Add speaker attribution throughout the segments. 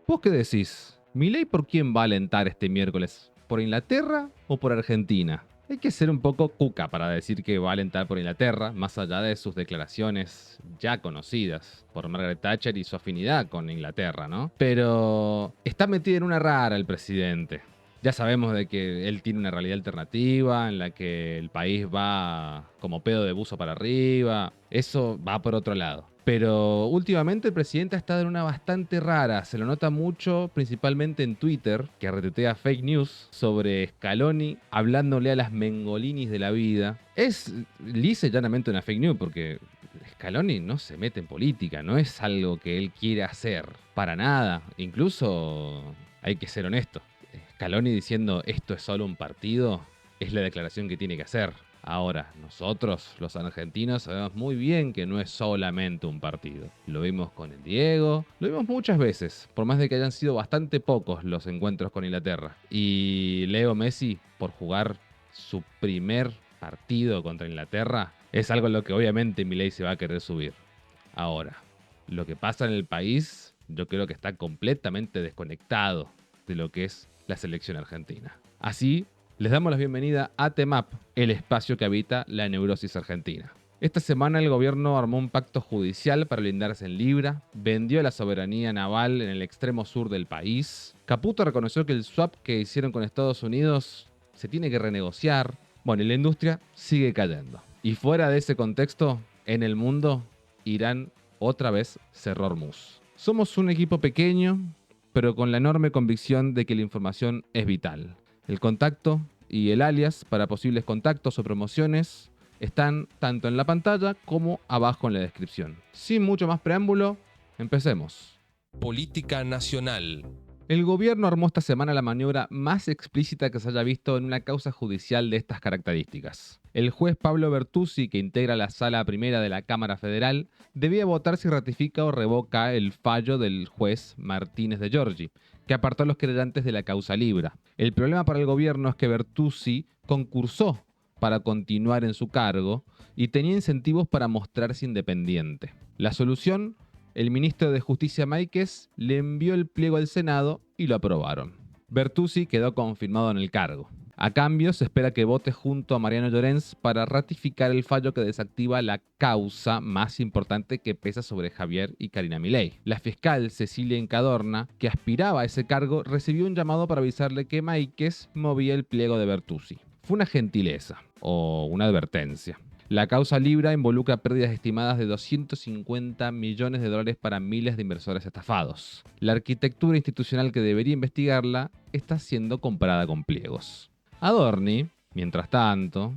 Speaker 1: ¿Vos qué decís? ¿Milei por quién va a alentar este miércoles? ¿Por Inglaterra o por Argentina? Hay que ser un poco cuca para decir que va a alentar por Inglaterra, más allá de sus declaraciones ya conocidas por Margaret Thatcher y su afinidad con Inglaterra, ¿no? Pero está metido en una rara el presidente. Ya sabemos de que él tiene una realidad alternativa en la que el país va como pedo de buzo para arriba. Eso va por otro lado. Pero últimamente el presidente ha estado en una bastante rara. Se lo nota mucho, principalmente en Twitter, que retuitea fake news sobre Scaloni hablándole a las mengolinis de la vida. Es lisa y llanamente una fake news porque Scaloni no se mete en política, no es algo que él quiere hacer. Para nada. Incluso hay que ser honesto. Scaloni diciendo esto es solo un partido es la declaración que tiene que hacer. Ahora, nosotros, los argentinos, sabemos muy bien que no es solamente un partido. Lo vimos con el Diego, lo vimos muchas veces, por más de que hayan sido bastante pocos los encuentros con Inglaterra. Y Leo Messi, por jugar su primer partido contra Inglaterra, es algo en lo que obviamente Milei se va a querer subir. Ahora, lo que pasa en el país, yo creo que está completamente desconectado de lo que es la selección argentina. Así, les damos la bienvenida a TEMAP, el espacio que habita la neurosis argentina. Esta semana el gobierno armó un pacto judicial para blindarse en Libra, vendió la soberanía naval en el extremo sur del país. Caputo reconoció que el swap que hicieron con Estados Unidos se tiene que renegociar. Bueno, y la industria sigue cayendo. Y fuera de ese contexto, en el mundo, Irán otra vez cerró Hormuz. Somos un equipo pequeño, pero con la enorme convicción de que la información es vital. El contacto y el alias para posibles contactos o promociones están tanto en la pantalla como abajo en la descripción. Sin mucho más preámbulo, empecemos.
Speaker 2: Política nacional.
Speaker 1: El gobierno armó esta semana la maniobra más explícita que se haya visto en una causa judicial de estas características. El juez Pablo Bertuzzi, que integra la Sala Primera de la Cámara Federal, debía votar si ratifica o revoca el fallo del juez Martínez de Giorgi, que apartó a los querellantes de la causa Libra. El problema para el gobierno es que Bertuzzi concursó para continuar en su cargo y tenía incentivos para mostrarse independiente. La solución: el ministro de Justicia Máiquez le envió el pliego al Senado y lo aprobaron. Bertuzzi quedó confirmado en el cargo. A cambio, se espera que vote junto a Mariano Llorens para ratificar el fallo que desactiva la causa más importante que pesa sobre Javier y Karina Milei. La fiscal Cecilia Incadorna, que aspiraba a ese cargo, recibió un llamado para avisarle que Máiquez movía el pliego de Bertuzzi. Fue una gentileza, o una advertencia. La causa Libra involucra pérdidas estimadas de 250 millones de dólares para miles de inversores estafados. La arquitectura institucional que debería investigarla está siendo comparada con pliegos. Adorni, mientras tanto,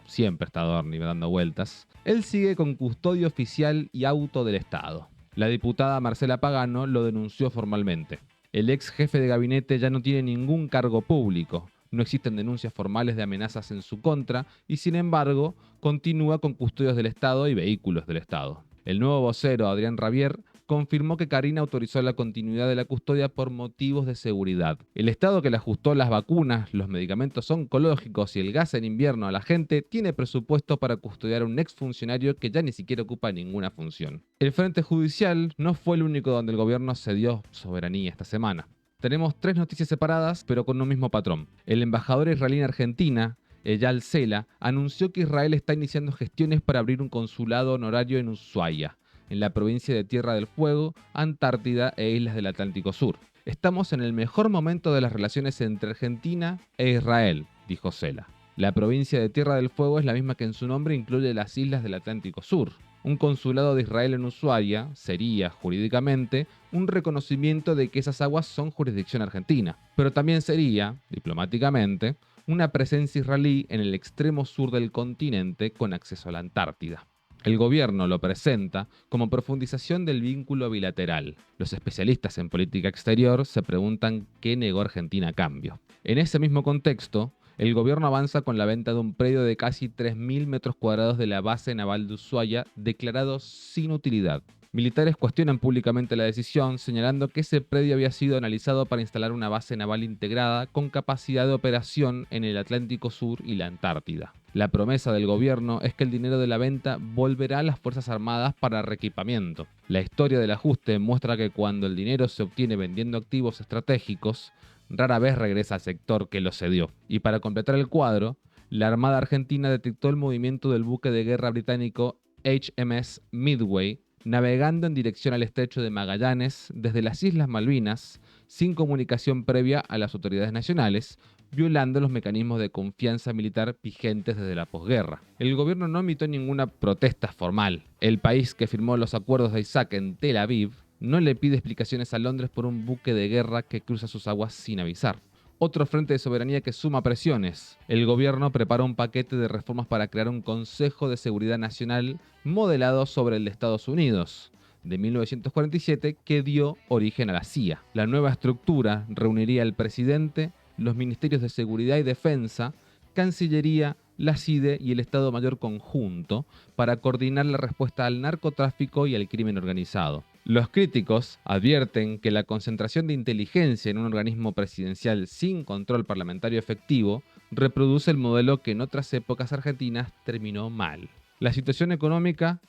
Speaker 1: siempre está Adorni dando vueltas, él sigue con custodia oficial y auto del Estado. La diputada Marcela Pagano lo denunció formalmente. El ex jefe de gabinete ya no tiene ningún cargo público. No existen denuncias formales de amenazas en su contra y, sin embargo, continúa con custodios del Estado y vehículos del Estado. El nuevo vocero, Adrián Rabier, confirmó que Karina autorizó la continuidad de la custodia por motivos de seguridad. El Estado que le ajustó las vacunas, los medicamentos oncológicos y el gas en invierno a la gente tiene presupuesto para custodiar a un exfuncionario que ya ni siquiera ocupa ninguna función. El Frente Judicial no fue el único donde el gobierno cedió soberanía esta semana. Tenemos tres noticias separadas, pero con un mismo patrón. El embajador israelí en Argentina, Eyal Sela, anunció que Israel está iniciando gestiones para abrir un consulado honorario en Ushuaia, en la provincia de Tierra del Fuego, Antártida e islas del Atlántico Sur. Estamos en el mejor momento de las relaciones entre Argentina e Israel, dijo Sela. La provincia de Tierra del Fuego es la misma que en su nombre incluye las islas del Atlántico Sur. Un consulado de Israel en Ushuaia sería, jurídicamente, un reconocimiento de que esas aguas son jurisdicción argentina, pero también sería, diplomáticamente, una presencia israelí en el extremo sur del continente con acceso a la Antártida. El gobierno lo presenta como profundización del vínculo bilateral. Los especialistas en política exterior se preguntan qué negó Argentina a cambio. En ese mismo contexto, el gobierno avanza con la venta de un predio de casi 3.000 metros cuadrados de la base naval de Ushuaia, declarado sin utilidad. Militares cuestionan públicamente la decisión, señalando que ese predio había sido analizado para instalar una base naval integrada con capacidad de operación en el Atlántico Sur y la Antártida. La promesa del gobierno es que el dinero de la venta volverá a las Fuerzas Armadas para reequipamiento. La historia del ajuste muestra que cuando el dinero se obtiene vendiendo activos estratégicos, rara vez regresa al sector que lo cedió. Y para completar el cuadro, la Armada Argentina detectó el movimiento del buque de guerra británico HMS Midway, navegando en dirección al estrecho de Magallanes desde las Islas Malvinas, sin comunicación previa a las autoridades nacionales, violando los mecanismos de confianza militar vigentes desde la posguerra. El gobierno no emitió ninguna protesta formal. El país que firmó los acuerdos de Isaac en Tel Aviv no le pide explicaciones a Londres por un buque de guerra que cruza sus aguas sin avisar. Otro frente de soberanía que suma presiones. El gobierno prepara un paquete de reformas para crear un Consejo de Seguridad Nacional modelado sobre el de Estados Unidos de 1947 que dio origen a la CIA. La nueva estructura reuniría al presidente, los ministerios de Seguridad y Defensa, Cancillería, la CIDE y el Estado Mayor Conjunto para coordinar la respuesta al narcotráfico y al crimen organizado. Los críticos advierten que la concentración de inteligencia en un organismo presidencial sin control parlamentario efectivo reproduce el modelo que en otras épocas argentinas terminó mal. La situación económica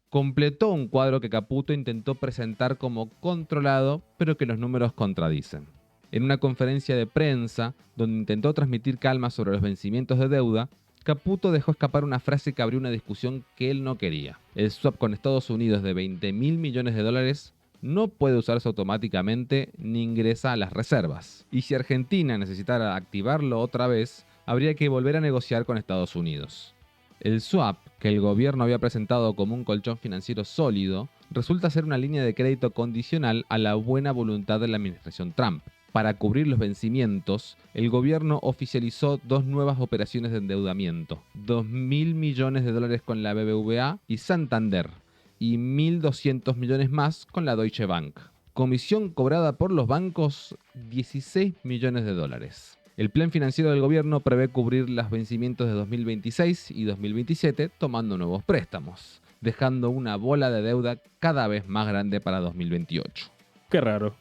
Speaker 1: completó un cuadro que Caputo intentó presentar como controlado, pero que los números contradicen. En una conferencia de prensa, donde intentó transmitir calma sobre los vencimientos de deuda, Caputo dejó escapar una frase que abrió una discusión que él no quería. El swap con Estados Unidos de 20.000 millones de dólares no puede usarse automáticamente ni ingresa a las reservas. Y si Argentina necesitara activarlo otra vez, habría que volver a negociar con Estados Unidos. El swap, que el gobierno había presentado como un colchón financiero sólido, resulta ser una línea de crédito condicional a la buena voluntad de la administración Trump. Para cubrir los vencimientos, el gobierno oficializó dos nuevas operaciones de endeudamiento, 2.000 millones de dólares con la BBVA y Santander, y 1.200 millones más con la Deutsche Bank. Comisión cobrada por los bancos, 16 millones de dólares. El plan financiero del gobierno prevé cubrir los vencimientos de 2026 y 2027 tomando nuevos préstamos, dejando una bola de deuda cada vez más grande para 2028.
Speaker 3: Qué raro.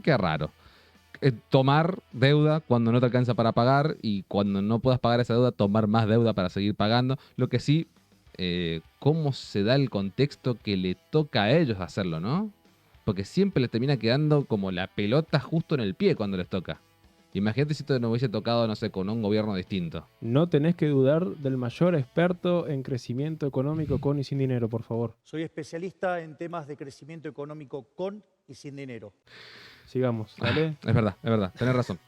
Speaker 1: Qué raro. Tomar deuda cuando no te alcanza para pagar y cuando no puedas pagar esa deuda, tomar más deuda para seguir pagando. Lo que sí, cómo se da el contexto que le toca a ellos hacerlo, ¿no? Porque siempre les termina quedando como la pelota justo en el pie cuando les toca. Imagínate si esto no hubiese tocado, no sé, con un gobierno distinto.
Speaker 3: No tenés que dudar del mayor experto en crecimiento económico con y sin dinero, por favor.
Speaker 4: Soy especialista en temas de crecimiento económico con y sin dinero.
Speaker 3: Sigamos, ¿vale?
Speaker 1: Es verdad, tenés razón.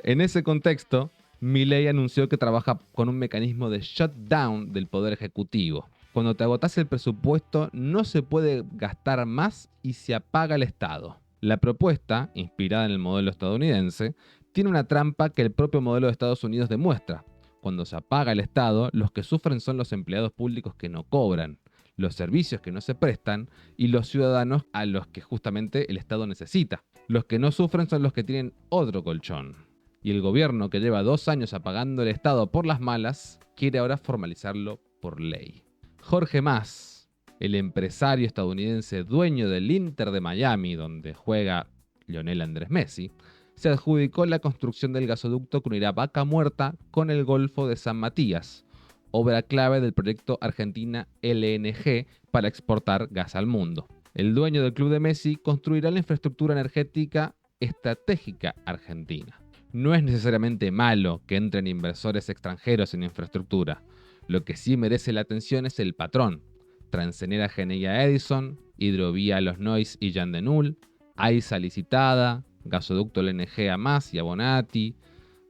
Speaker 1: En ese contexto, Milei anunció que trabaja con un mecanismo de shutdown del poder ejecutivo. Cuando te agotás el presupuesto, no se puede gastar más y se apaga el Estado. La propuesta, inspirada en el modelo estadounidense, tiene una trampa que el propio modelo de Estados Unidos demuestra. Cuando se apaga el Estado, los que sufren son los empleados públicos que no cobran, los servicios que no se prestan y los ciudadanos a los que justamente el Estado necesita. Los que no sufren son los que tienen otro colchón. Y el gobierno, que lleva 2 años apagando el Estado por las malas, quiere ahora formalizarlo por ley. Jorge Mas, el empresario estadounidense dueño del Inter de Miami, donde juega Lionel Andrés Messi, se adjudicó la construcción del gasoducto que unirá Vaca Muerta con el Golfo de San Matías, obra clave del proyecto Argentina LNG para exportar gas al mundo. El dueño del club de Messi construirá la infraestructura energética estratégica argentina. No es necesariamente malo que entren inversores extranjeros en infraestructura. Lo que sí merece la atención es el patrón. Transenera Genella Edison, Hidrovía Los Nois y Jan de Null, AISA licitada, gasoducto LNG a Mas y a Bonatti.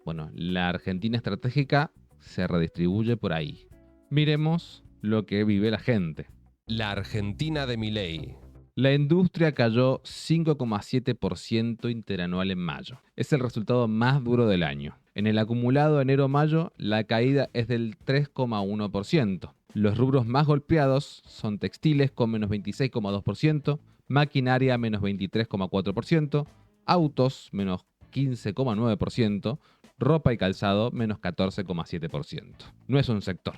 Speaker 1: Bueno, la Argentina estratégica se redistribuye por ahí. Miremos lo que vive la gente.
Speaker 2: La Argentina de Milei.
Speaker 1: La industria cayó 5,7% interanual en mayo. Es el resultado más duro del año. En el acumulado enero-mayo, la caída es del 3,1%. Los rubros más golpeados son textiles con menos 26,2%, maquinaria menos 23,4%, autos menos 15,9%, ropa y calzado menos 14,7%. No es un sector,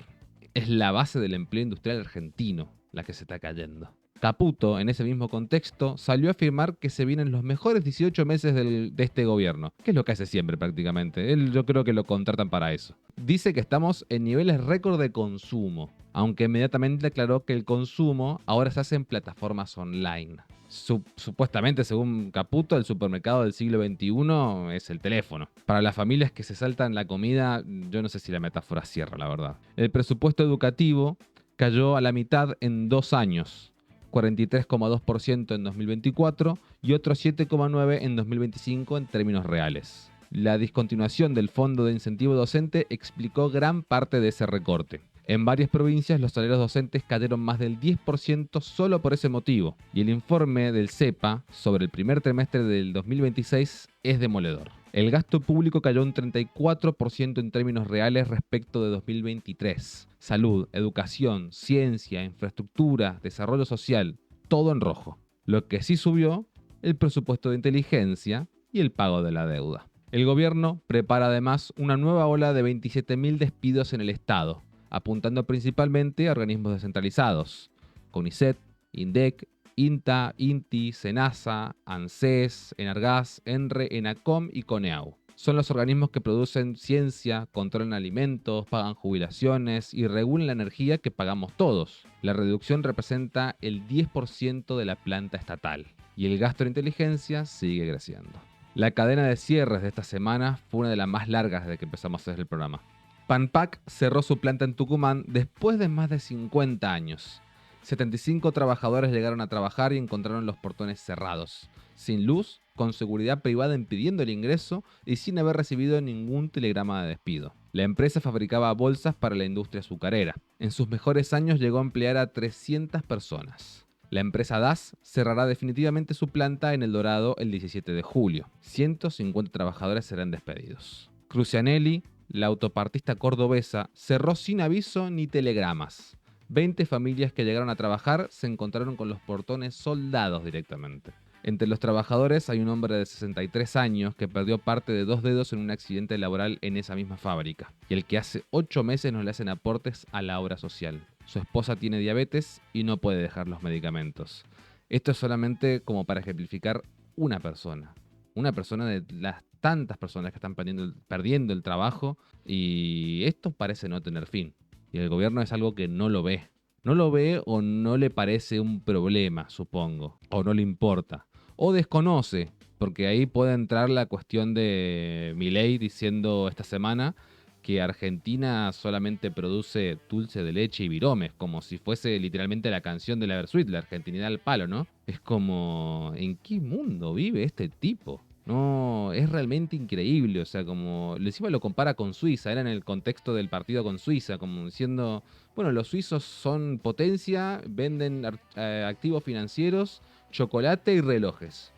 Speaker 1: es la base del empleo industrial argentino la que se está cayendo. Caputo, en ese mismo contexto, salió a afirmar que se vienen los mejores 18 meses de este gobierno, que es lo que hace siempre prácticamente. Yo creo que lo contratan para eso. Dice que estamos en niveles récord de consumo, aunque inmediatamente aclaró que el consumo ahora se hace en plataformas online. Supuestamente, según Caputo, el supermercado del siglo XXI es el teléfono. Para las familias que se saltan la comida, yo no sé si la metáfora cierra, la verdad. El presupuesto educativo cayó a la mitad en 2 años. 43,2% en 2024 y otro 7,9% en 2025 en términos reales. La discontinuación del Fondo de Incentivo Docente explicó gran parte de ese recorte. En varias provincias los salarios docentes cayeron más del 10% solo por ese motivo, y el informe del CEPA sobre el primer trimestre del 2026 es demoledor. El gasto público cayó un 34% en términos reales respecto de 2023. Salud, educación, ciencia, infraestructura, desarrollo social, todo en rojo. Lo que sí subió, el presupuesto de inteligencia y el pago de la deuda. El gobierno prepara además una nueva ola de 27.000 despidos en el Estado, apuntando principalmente a organismos descentralizados: CONICET, INDEC, INTA, INTI, SENASA, ANSES, ENARGAS, ENRE, ENACOM y CONEAU. Son los organismos que producen ciencia, controlan alimentos, pagan jubilaciones y regulan la energía que pagamos todos. La reducción representa el 10% de la planta estatal y el gasto en inteligencia sigue creciendo. La cadena de cierres de esta semana fue una de las más largas desde que empezamos a hacer el programa. Panpac cerró su planta en Tucumán después de más de 50 años. 75 trabajadores llegaron a trabajar y encontraron los portones cerrados, sin luz, con seguridad privada impidiendo el ingreso y sin haber recibido ningún telegrama de despido. La empresa fabricaba bolsas para la industria azucarera. En sus mejores años llegó a emplear a 300 personas. La empresa DAS cerrará definitivamente su planta en El Dorado el 17 de julio. 150 trabajadores serán despedidos. Crucianelli, la autopartista cordobesa, cerró sin aviso ni telegramas. 20 familias que llegaron a trabajar se encontraron con los portones soldados directamente. Entre los trabajadores hay un hombre de 63 años que perdió parte de 2 dedos en un accidente laboral en esa misma fábrica, y el que hace 8 meses no le hacen aportes a la obra social. Su esposa tiene diabetes y no puede dejar los medicamentos. Esto es solamente como para ejemplificar una persona de las tantas personas que están perdiendo el trabajo, y esto parece no tener fin. Y el gobierno es algo que no lo ve. No lo ve o no le parece un problema, supongo. O no le importa. O desconoce, porque ahí puede entrar la cuestión de Milei diciendo esta semana que Argentina solamente produce dulce de leche y viromes, como si fuese literalmente la canción de la Versuit, la argentinidad al palo, ¿no? Es como, ¿en qué mundo vive este tipo? No, es realmente increíble, o sea, como encima lo compara con Suiza, era en el contexto del partido con Suiza, como diciendo, bueno, los suizos son potencia, venden activos financieros, chocolate y relojes,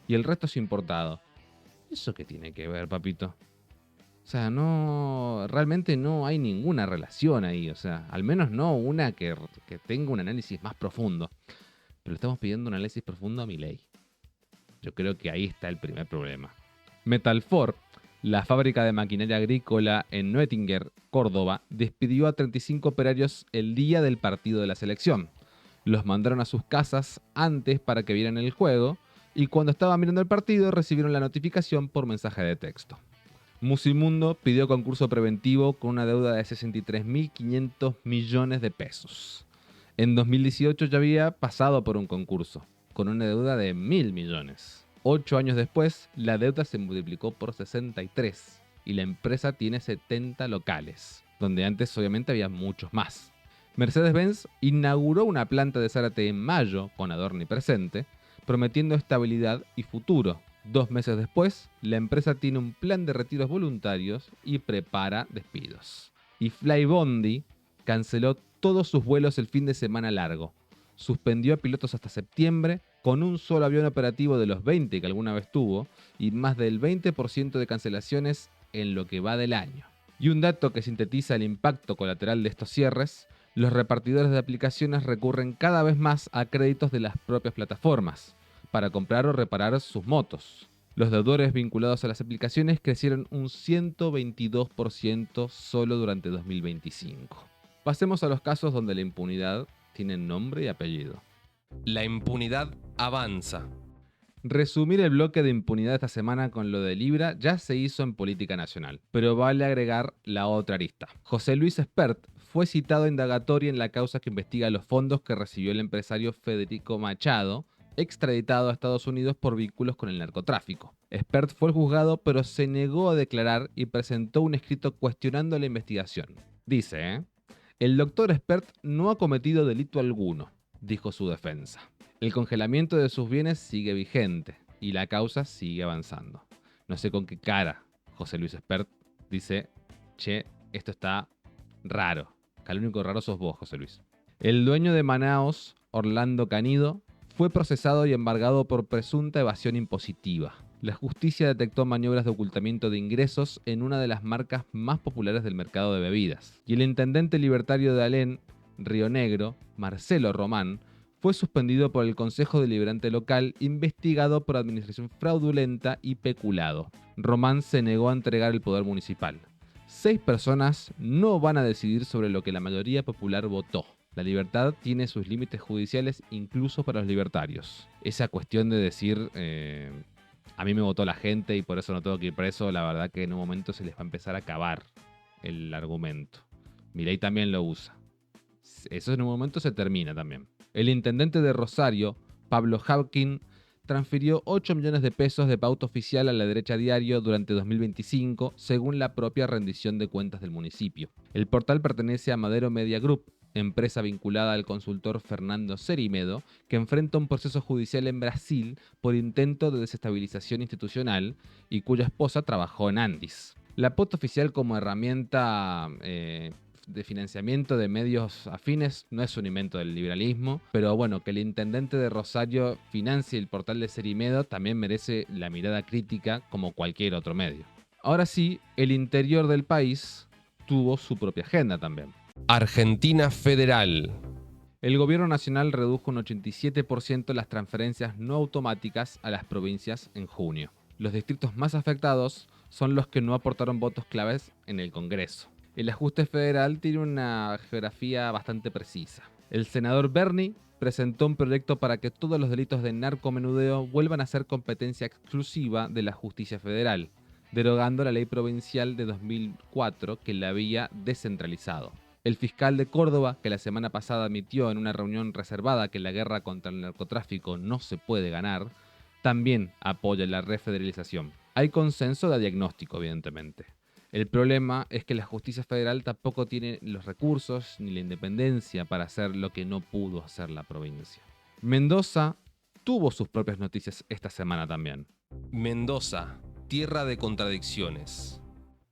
Speaker 1: y el resto es importado. ¿Eso qué tiene que ver, papito? O sea, no, realmente no hay ninguna relación ahí, o sea, al menos no una que tenga un análisis más profundo. Pero le estamos pidiendo un análisis profundo a Milei. Yo creo que ahí está el primer problema. Metalfor, la fábrica de maquinaria agrícola en Noettinger, Córdoba, despidió a 35 operarios el día del partido de la selección. Los mandaron a sus casas antes para que vieran el juego y cuando estaban mirando el partido recibieron la notificación por mensaje de texto. Musimundo pidió concurso preventivo con una deuda de 63.500 millones de pesos. En 2018 ya había pasado por un concurso, con una deuda de 1.000 millones. 8 años después, la deuda se multiplicó por 63 y la empresa tiene 70 locales, donde antes obviamente había muchos más. Mercedes-Benz inauguró una planta de Zárate en mayo, con Adorni presente, prometiendo estabilidad y futuro. 2 meses después, la empresa tiene un plan de retiros voluntarios y prepara despidos. Y Flybondi canceló todos sus vuelos el fin de semana largo. Suspendió a pilotos hasta septiembre, con un solo avión operativo de los 20 que alguna vez tuvo, y más del 20% de cancelaciones en lo que va del año. Y un dato que sintetiza el impacto colateral de estos cierres: los repartidores de aplicaciones recurren cada vez más a créditos de las propias plataformas para comprar o reparar sus motos. Los deudores vinculados a las aplicaciones crecieron un 122% solo durante 2025. Pasemos a los casos donde la impunidad tiene nombre y apellido.
Speaker 2: La impunidad avanza.
Speaker 1: Resumir el bloque de impunidad esta semana con lo de Libra ya se hizo en política nacional, pero vale agregar la otra arista. José Luis Espert fue citado a indagatoria en la causa que investiga los fondos que recibió el empresario Federico Machado, extraditado a Estados Unidos por vínculos con el narcotráfico. Espert fue al juzgado, pero se negó a declarar y presentó un escrito cuestionando la investigación. Dice, el doctor Espert no ha cometido delito alguno, dijo su defensa. El congelamiento de sus bienes sigue vigente y la causa sigue avanzando. No sé con qué cara José Luis Espert dice, che, esto está raro. Que el único raro sos vos, José Luis. El dueño de Manaos, Orlando Canido, fue procesado y embargado por presunta evasión impositiva. La justicia detectó maniobras de ocultamiento de ingresos en una de las marcas más populares del mercado de bebidas. Y el intendente libertario de Alén, Río Negro, Marcelo Román, fue suspendido por el Consejo Deliberante Local, investigado por administración fraudulenta y peculado. Román se negó a entregar el poder municipal. 6 personas no van a decidir sobre lo que la mayoría popular votó. La libertad tiene sus límites judiciales incluso para los libertarios. Esa cuestión de decir, a mí me votó la gente y por eso no tengo que ir preso, la verdad que en un momento se les va a empezar a acabar el argumento. Milei también lo usa. Eso en un momento se termina también. El intendente de Rosario, Pablo Hawking, transfirió 8 millones de pesos de pauta oficial a la derecha diario durante 2025, según la propia rendición de cuentas del municipio. El portal pertenece a Madero Media Group, empresa vinculada al consultor Fernando Cerimedo, que enfrenta un proceso judicial en Brasil por intento de desestabilización institucional y cuya esposa trabajó en Andis. La pauta oficial como herramienta de financiamiento de medios afines no es un invento del liberalismo, pero bueno, que el intendente de Rosario financie el portal de Cerimedo también merece la mirada crítica como cualquier otro medio. Ahora sí, el interior del país tuvo su propia agenda también.
Speaker 2: Argentina Federal.
Speaker 1: El gobierno nacional redujo un 87% las transferencias no automáticas a las provincias en junio. Los distritos más afectados son los que no aportaron votos claves en el Congreso. El ajuste federal tiene una geografía bastante precisa. El senador Berni presentó un proyecto para que todos los delitos de narcomenudeo vuelvan a ser competencia exclusiva de la justicia federal, derogando la ley provincial de 2004 que la había descentralizado. El fiscal de Córdoba, que la semana pasada admitió en una reunión reservada que la guerra contra el narcotráfico no se puede ganar, también apoya la refederalización. Hay consenso de diagnóstico, evidentemente. El problema es que la justicia federal tampoco tiene los recursos ni la independencia para hacer lo que no pudo hacer la provincia. Mendoza tuvo sus propias noticias esta semana también.
Speaker 2: Mendoza, tierra de contradicciones.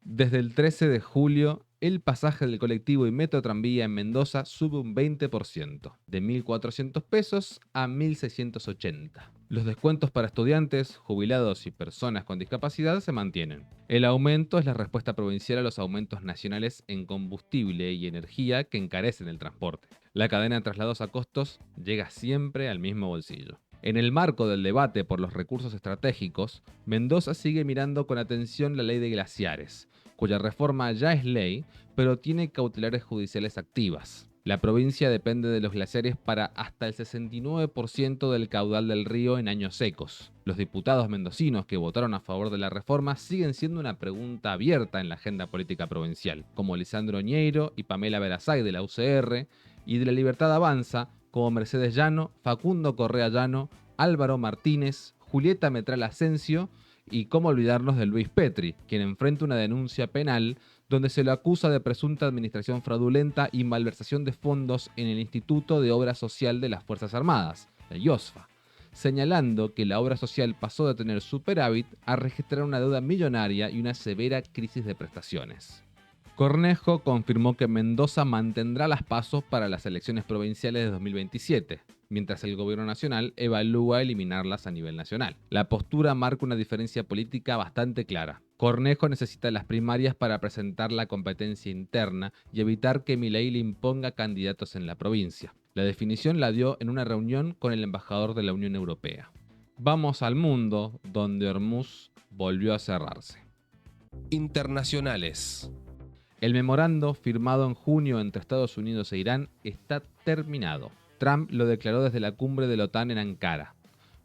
Speaker 1: Desde el 13 de julio, el pasaje del colectivo y metro tranvía en Mendoza sube un 20%, de 1.400 pesos a 1.680. Los descuentos para estudiantes, jubilados y personas con discapacidad se mantienen. El aumento es la respuesta provincial a los aumentos nacionales en combustible y energía que encarecen el transporte. La cadena de traslados a costos llega siempre al mismo bolsillo. En el marco del debate por los recursos estratégicos, Mendoza sigue mirando con atención la ley de glaciares, cuya reforma ya es ley, pero tiene cautelares judiciales activas. La provincia depende de los glaciares para hasta el 69% del caudal del río en años secos. Los diputados mendocinos que votaron a favor de la reforma siguen siendo una pregunta abierta en la agenda política provincial, como Lisandro Oñeiro y Pamela Verasay de la UCR, y de la Libertad Avanza, como Mercedes Llano, Facundo Correa Llano, Álvaro Martínez, Julieta Metral Asensio y cómo olvidarnos de Luis Petri, quien enfrenta una denuncia penal donde se lo acusa de presunta administración fraudulenta y malversación de fondos en el Instituto de Obra Social de las Fuerzas Armadas, la IOSFA, señalando que la obra social pasó de tener superávit a registrar una deuda millonaria y una severa crisis de prestaciones. Cornejo confirmó que Mendoza mantendrá las pasos para las elecciones provinciales de 2027, mientras el gobierno nacional evalúa eliminarlas a nivel nacional. La postura marca una diferencia política bastante clara. Cornejo necesita las primarias para presentar la competencia interna y evitar que Milei le imponga candidatos en la provincia. La definición la dio en una reunión con el embajador de la Unión Europea. Vamos al mundo, donde Hormuz volvió a cerrarse.
Speaker 2: Internacionales.
Speaker 1: El memorando firmado en junio entre Estados Unidos e Irán está terminado. Trump lo declaró desde la cumbre de la OTAN en Ankara.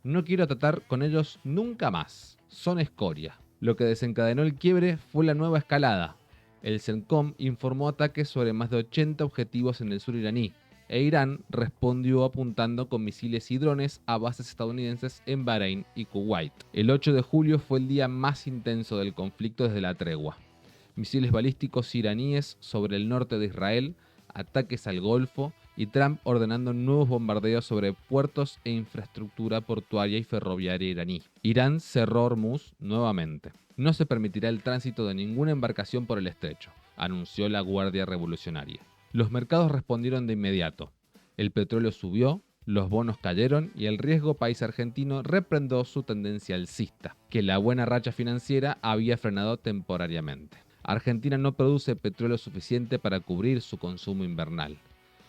Speaker 1: No quiero tratar con ellos nunca más. Son escoria. Lo que desencadenó el quiebre fue la nueva escalada. El CENTCOM informó ataques sobre más de 80 objetivos en el sur iraní, e Irán respondió apuntando con misiles y drones a bases estadounidenses en Bahrein y Kuwait. El 8 de julio fue el día más intenso del conflicto desde la tregua. Misiles balísticos iraníes sobre el norte de Israel, ataques al Golfo y Trump ordenando nuevos bombardeos sobre puertos e infraestructura portuaria y ferroviaria iraní. Irán cerró Hormuz nuevamente. No se permitirá el tránsito de ninguna embarcación por el estrecho, anunció la Guardia Revolucionaria. Los mercados respondieron de inmediato. El petróleo subió, los bonos cayeron y el riesgo país argentino reprendó su tendencia alcista, que la buena racha financiera había frenado temporariamente. Argentina no produce petróleo suficiente para cubrir su consumo invernal.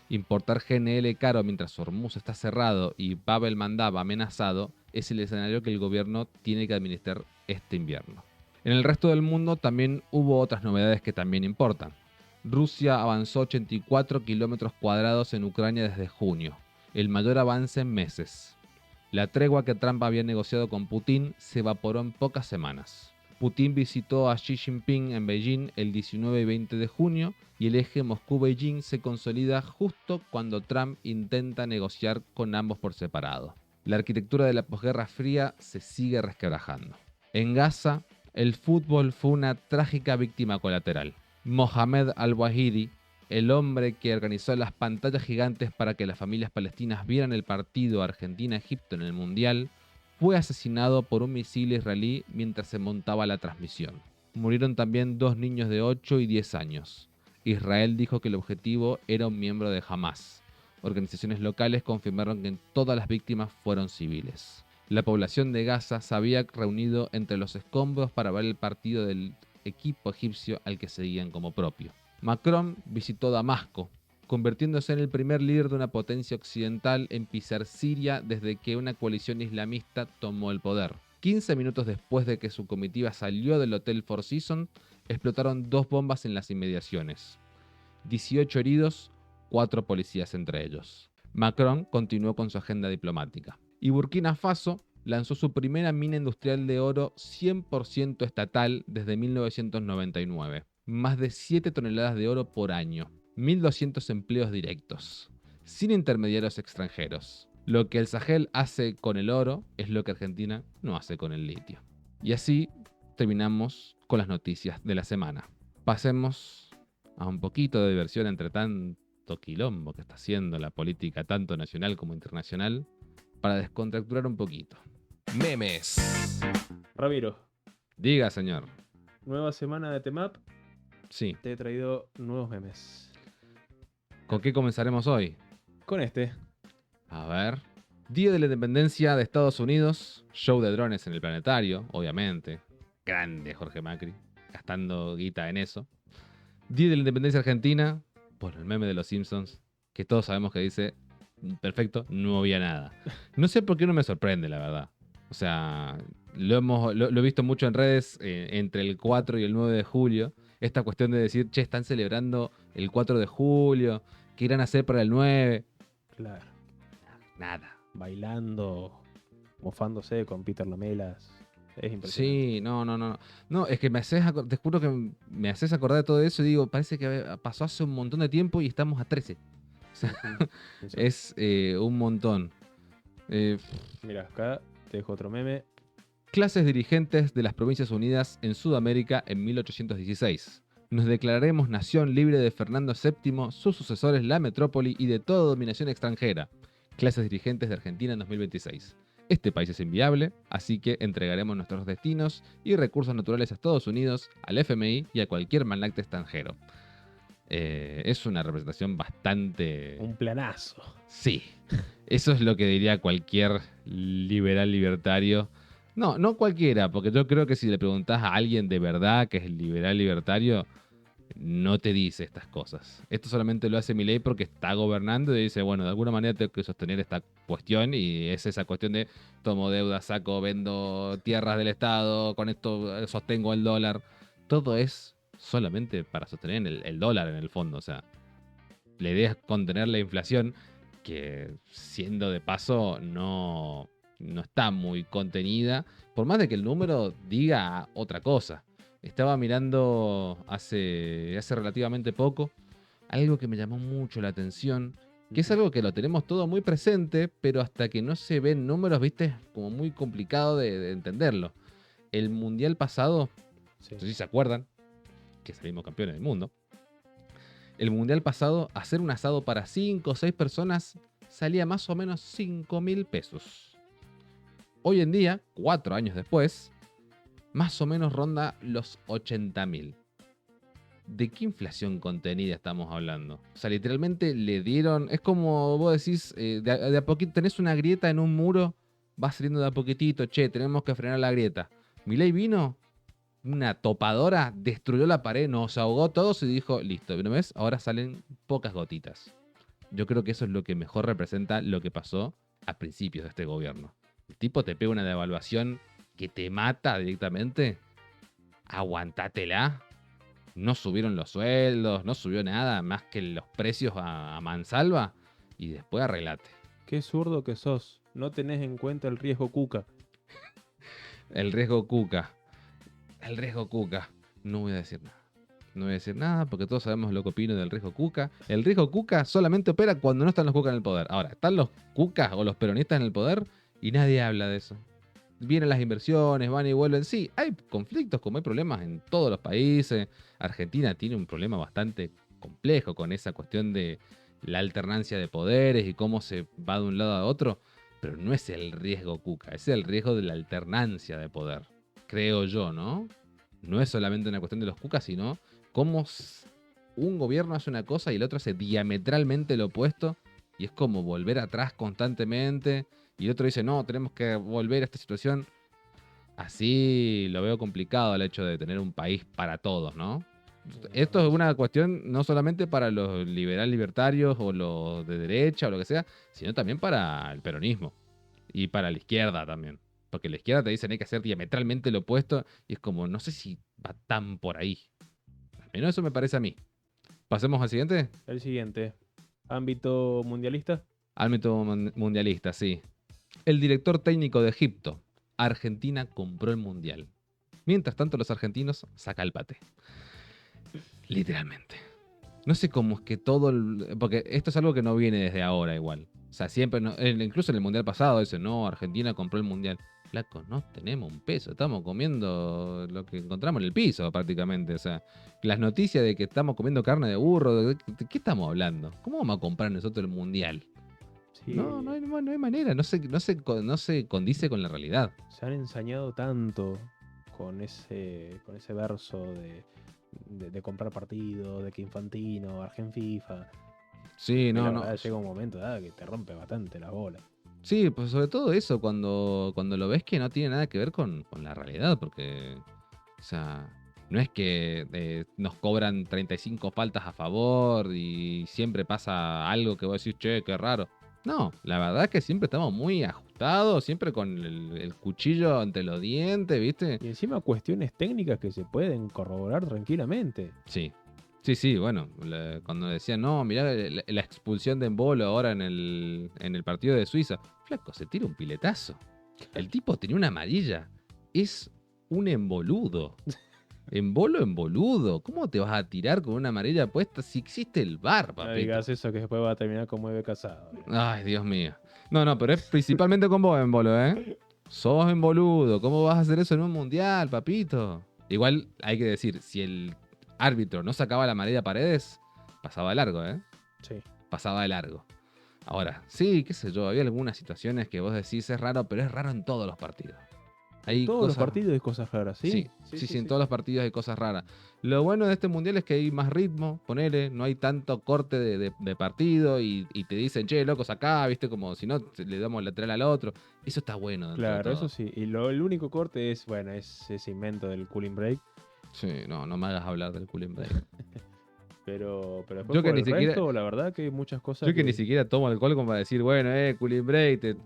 Speaker 1: Importar GNL caro mientras Hormuz está cerrado y Bab el-Mandab amenazado es el escenario que el gobierno tiene que administrar este invierno. En el resto del mundo también hubo otras novedades que también importan. Rusia avanzó 84 kilómetros cuadrados en Ucrania desde junio, el mayor avance en meses. La tregua que Trump había negociado con Putin se evaporó en pocas semanas. Putin visitó a Xi Jinping en Beijing el 19 y 20 de junio y el eje Moscú-Beijing se consolida justo cuando Trump intenta negociar con ambos por separado. La arquitectura de la posguerra fría se sigue resquebrajando. En Gaza, el fútbol fue una trágica víctima colateral. Mohamed al-Wahidi, el hombre que organizó las pantallas gigantes para que las familias palestinas vieran el partido Argentina-Egipto en el Mundial, fue asesinado por un misil israelí mientras se montaba la transmisión. Murieron también 2 niños de 8 y 10 años. Israel dijo que el objetivo era un miembro de Hamas. Organizaciones locales confirmaron que todas las víctimas fueron civiles. La población de Gaza se había reunido entre los escombros para ver el partido del equipo egipcio al que seguían como propio. Macron visitó Damasco, convirtiéndose en el primer líder de una potencia occidental en pisar Siria desde que una coalición islamista tomó el poder. 15 minutos después de que su comitiva salió del Hotel Four Seasons, explotaron 2 bombas en las inmediaciones. 18 heridos, 4 policías entre ellos. Macron continuó con su agenda diplomática. Y Burkina Faso lanzó su primera mina industrial de oro 100% estatal desde 1999. Más de 7 toneladas de oro por año. 1.200 empleos directos. Sin intermediarios extranjeros. Lo que el Sahel hace con el oro es lo que Argentina no hace con el litio. Y así terminamos con las noticias de la semana. Pasemos a un poquito de diversión entre tanto quilombo que está haciendo la política tanto nacional como internacional para descontracturar un poquito.
Speaker 2: Memes.
Speaker 3: Ramiro,
Speaker 1: Diga, señor.
Speaker 3: nueva semana de Temap,
Speaker 1: Sí.
Speaker 3: te he traído nuevos memes.
Speaker 1: ¿Con qué comenzaremos hoy?
Speaker 3: Con este,
Speaker 1: A ver. Día de la Independencia de Estados Unidos. Show de drones en el planetario, obviamente. Grande Jorge Macri. Gastando guita en eso. Día de la Independencia Argentina. Por el meme de los Simpsons. Que todos sabemos que dice... Perfecto, no había nada. No sé por qué no me sorprende, la verdad. O sea, lo he visto mucho en redes entre el 4 y el 9 de julio. Esta cuestión de decir, che, están celebrando el 4 de julio. ¿Qué irán a hacer para el 9?
Speaker 3: claro,
Speaker 1: Nada.
Speaker 3: bailando, mofándose con Peter Lamelas. Es impresionante.
Speaker 1: Sí, no. No, es que te juro que me haces acordar de todo eso y digo, parece que pasó hace un montón de tiempo y estamos a 13. O sea,
Speaker 3: Eso.
Speaker 1: es un montón.
Speaker 3: Mira, acá te dejo otro meme.
Speaker 1: Clases dirigentes de las Provincias Unidas en Sudamérica en 1816. Nos declararemos nación libre de Fernando VII, sus sucesores, la metrópoli y de toda dominación extranjera. Clases dirigentes de Argentina en 2026. Este país es inviable, así que entregaremos nuestros destinos y recursos naturales a Estados Unidos, al FMI y a cualquier magnate extranjero. Es una representación bastante...
Speaker 3: Un planazo.
Speaker 1: Sí, eso es lo que diría cualquier liberal libertario. No cualquiera, porque yo creo que si le preguntás a alguien de verdad que es liberal libertario, no te dice estas cosas. Esto solamente lo hace Milei porque está gobernando y dice, bueno, de alguna manera tengo que sostener esta cuestión y es esa cuestión de tomo deuda, saco, vendo tierras del Estado, con esto sostengo el dólar. Todo es solamente para sostener el dólar en el fondo, o sea, la idea es contener la inflación que siendo de paso no está muy contenida, por más de que el número diga otra cosa. Estaba mirando hace relativamente poco algo que me llamó mucho la atención, que es algo que lo tenemos todo muy presente, pero hasta que no se ven números, viste, es como muy complicado de entenderlo. El mundial pasado,
Speaker 3: Sí.
Speaker 1: no sé si se acuerdan, que salimos campeones del mundo. El mundial pasado, hacer un asado para 5 o 6 personas salía más o menos 5.000 pesos. Hoy en día, 4 años después, más o menos ronda los 80.000. ¿De qué inflación contenida estamos hablando? O sea, literalmente le dieron. Es como vos decís, de a poquito tenés una grieta en un muro, va saliendo de a poquitito, che, tenemos que frenar la grieta. Milei vino, una topadora, destruyó la pared, nos ahogó todos y dijo, listo, ¿no ves? Ahora salen pocas gotitas. Yo creo que eso es lo que mejor representa lo que pasó a principios de este gobierno. El tipo te pega una devaluación que te mata directamente. Aguantátela. No subieron los sueldos, no subió nada más que los precios a mansalva y después arreglate.
Speaker 3: Qué zurdo que sos. No tenés en cuenta el riesgo Cuca.
Speaker 1: El riesgo Cuca. El riesgo Cuca. No voy a decir nada. No voy a decir nada porque todos sabemos lo que opino del riesgo Cuca. El riesgo Cuca solamente opera cuando no están los Cuca en el poder. Ahora, están los Cucas o los peronistas en el poder y nadie habla de eso. Vienen las inversiones, van y vuelven. Sí, hay conflictos como hay problemas en todos los países. Argentina tiene un problema bastante complejo con esa cuestión de la alternancia de poderes y cómo se va de un lado a otro. Pero no es el riesgo Cuca, es el riesgo de la alternancia de poder. Creo yo, ¿no? No es solamente una cuestión de los Cucas, sino cómo un gobierno hace una cosa y el otro hace diametralmente lo opuesto. Y es como volver atrás constantemente. Y el otro dice, no, tenemos que volver a esta situación. Así lo veo complicado el hecho de tener un país para todos, ¿no? Esto es una cuestión no solamente para los libertarios o los de derecha o lo que sea, sino también para el peronismo y para la izquierda también. Porque la izquierda te dicen hay que hacer diametralmente lo opuesto y es como, no sé si va tan por ahí. Al menos eso me parece a mí. Pasemos al siguiente.
Speaker 3: El siguiente. Ámbito mundialista.
Speaker 1: Ámbito mundialista, sí. El director técnico de Egipto. Argentina compró el mundial. Mientras tanto, los argentinos sacan el paté. Literalmente. No sé cómo es que porque esto es algo que no viene desde ahora igual. O sea, siempre, incluso en el mundial pasado, dice, no, Argentina compró el mundial. Flaco, no tenemos un peso. Estamos comiendo lo que encontramos en el piso prácticamente. O sea, las noticias de que estamos comiendo carne de burro, ¿de qué estamos hablando? ¿Cómo vamos a comprar nosotros el mundial?
Speaker 3: Sí.
Speaker 1: No hay manera. No se condice con la realidad.
Speaker 3: Se han ensañado tanto con ese verso de comprar partidos, de que Infantino, FIFA.
Speaker 1: Sí,
Speaker 3: La
Speaker 1: no.
Speaker 3: verdad, llega un momento que te rompe bastante la bola.
Speaker 1: Sí, pues sobre todo eso, cuando lo ves que no tiene nada que ver con la realidad, porque, o sea, no es que nos cobran 35 faltas a favor y siempre pasa algo que vos decís, che, qué raro. No, la verdad es que siempre estamos muy ajustados, siempre con el cuchillo entre los dientes, ¿viste?
Speaker 3: Y encima cuestiones técnicas que se pueden corroborar tranquilamente.
Speaker 1: Sí. Sí, bueno, cuando decían, no, mirá la expulsión de Embolo ahora en el partido de Suiza. Flaco, se tira un piletazo. El tipo tenía una amarilla. Es un emboludo. Emboludo. ¿Cómo te vas a tirar con una amarilla puesta si existe el VAR,
Speaker 3: No
Speaker 1: papito?
Speaker 3: digas eso que después va a terminar como Eve Casado.
Speaker 1: Ay, Dios mío. No, pero es principalmente con vos, Embolo, ¿eh? Sos emboludo. ¿Cómo vas a hacer eso en un mundial, papito? Igual hay que decir, si el árbitro no sacaba la amarilla a Paredes, pasaba de largo, ¿eh?
Speaker 3: Sí.
Speaker 1: Pasaba de largo. Ahora, sí, qué sé yo, había algunas situaciones que vos decís es raro, pero es raro en todos los partidos. Hay
Speaker 3: Todos los partidos hay cosas raras, ¿sí?
Speaker 1: Sí, en todos los partidos hay cosas raras. Lo bueno de este mundial es que hay más ritmo, ponele, no hay tanto corte de partido y te dicen, che, loco, sacá, viste, como si no le damos lateral al otro. Eso está bueno. Dentro de
Speaker 3: Claro,
Speaker 1: todo.
Speaker 3: eso sí. Y el único corte es, bueno, es ese invento del cooling break.
Speaker 1: Sí, no me hagas hablar del cooling break.
Speaker 3: Pero después
Speaker 1: Yo que
Speaker 3: por
Speaker 1: ni
Speaker 3: el
Speaker 1: siquiera-
Speaker 3: resto, la verdad que hay muchas cosas
Speaker 1: Yo que ni siquiera tomo alcohol como para decir, bueno, cooling break, te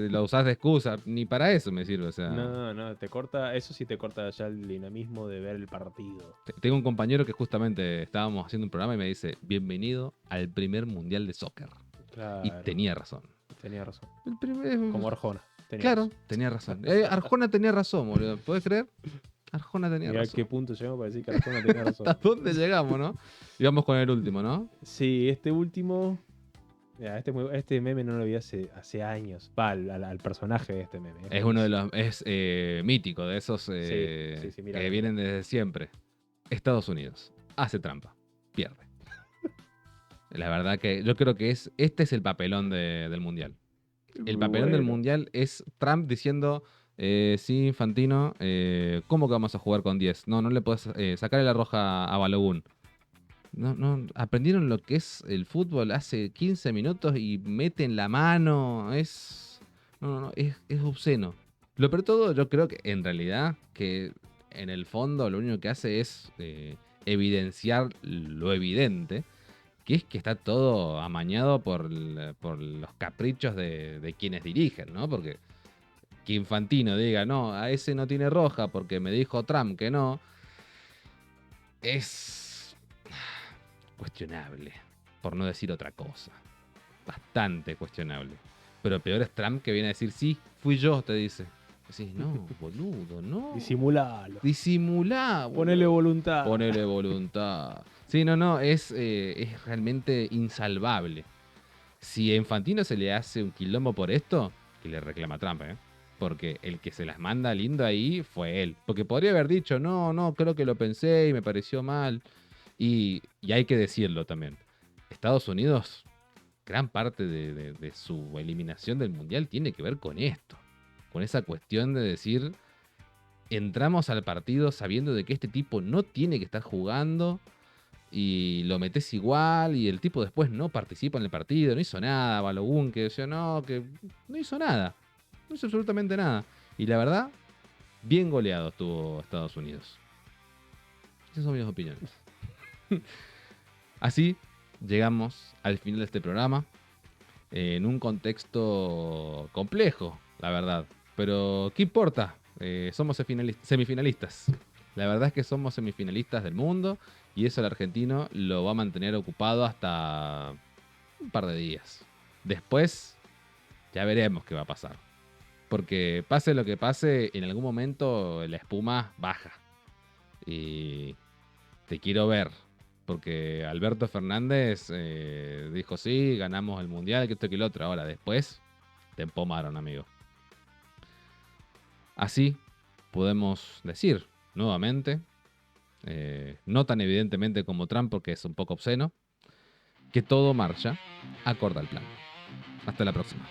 Speaker 1: lo usás de excusa. Ni para eso me sirve, o sea.
Speaker 3: No, te corta, eso sí te corta ya el dinamismo de ver el partido.
Speaker 1: Tengo un compañero que justamente estábamos haciendo un programa y me dice, bienvenido al primer mundial de soccer.
Speaker 3: Claro,
Speaker 1: Y tenía razón.
Speaker 3: tenía razón.
Speaker 1: El primer-
Speaker 3: Como Arjona. tenía
Speaker 1: Claro,
Speaker 3: razón.
Speaker 1: tenía razón. Arjona tenía razón, boludo. ¿Puedes creer? Arjona tenía
Speaker 3: Mirá
Speaker 1: razón.
Speaker 3: qué punto llegamos para decir que Arjona tenía razón.
Speaker 1: ¿Hasta dónde llegamos, no? Y vamos con el último, ¿no?
Speaker 3: Sí, este último. Mira, este meme no lo vi hace años. Va, al personaje de este meme.
Speaker 1: Es uno de los. Es mítico, de esos
Speaker 3: sí, mira,
Speaker 1: que
Speaker 3: mira.
Speaker 1: vienen desde siempre. Estados Unidos hace trampa, pierde. La verdad que yo creo que este es el papelón del mundial. El papelón del mundial es Trump diciendo: sí, Infantino, ¿cómo que vamos a jugar con 10? No le puedes sacarle la roja a Balogun. No, aprendieron lo que es el fútbol hace 15 minutos y meten la mano. Es obsceno. Lo peor de todo, yo creo que en realidad, que en el fondo lo único que hace es evidenciar lo evidente, que es que está todo amañado por los caprichos de quienes dirigen, ¿no? Porque que Infantino diga, no, a ese no tiene roja porque me dijo Trump que no, es cuestionable, por no decir otra cosa. Bastante cuestionable. Pero peor es Trump, que viene a decir, sí, fui yo, te dice. Decís, no, boludo, no.
Speaker 3: Disimulalo.
Speaker 1: Disimulá, boludo.
Speaker 3: Ponele voluntad.
Speaker 1: Ponele voluntad. Sí, no, es realmente insalvable. Si a Infantino se le hace un quilombo por esto, que le reclama a Trump, ¿eh? Porque el que se las manda lindo ahí fue él. Porque podría haber dicho, no, creo que lo pensé y me pareció mal. Y hay que decirlo también. Estados Unidos, gran parte de su eliminación del Mundial tiene que ver con esto. Con esa cuestión de decir, entramos al partido sabiendo de que este tipo no tiene que estar jugando y lo metes igual y el tipo después no participa en el partido, no hizo nada, Balogun que decía que no hizo nada, no hizo absolutamente nada. Y la verdad, bien goleado estuvo Estados Unidos. Esas son mis opiniones. Así llegamos al final de este programa, en un contexto complejo, la verdad. Pero, ¿qué importa? Somos semifinalistas. La verdad es que somos semifinalistas del mundo y eso el argentino lo va a mantener ocupado hasta un par de días. Después, ya veremos qué va a pasar. Porque pase lo que pase, en algún momento la espuma baja. Y te quiero ver. Porque Alberto Fernández dijo, sí, ganamos el Mundial, que esto que el otro. Ahora, después, te empomaron, amigo. Así podemos decir, nuevamente, no tan evidentemente como Trump, porque es un poco obsceno, que todo marcha acorde al plan. Hasta la próxima.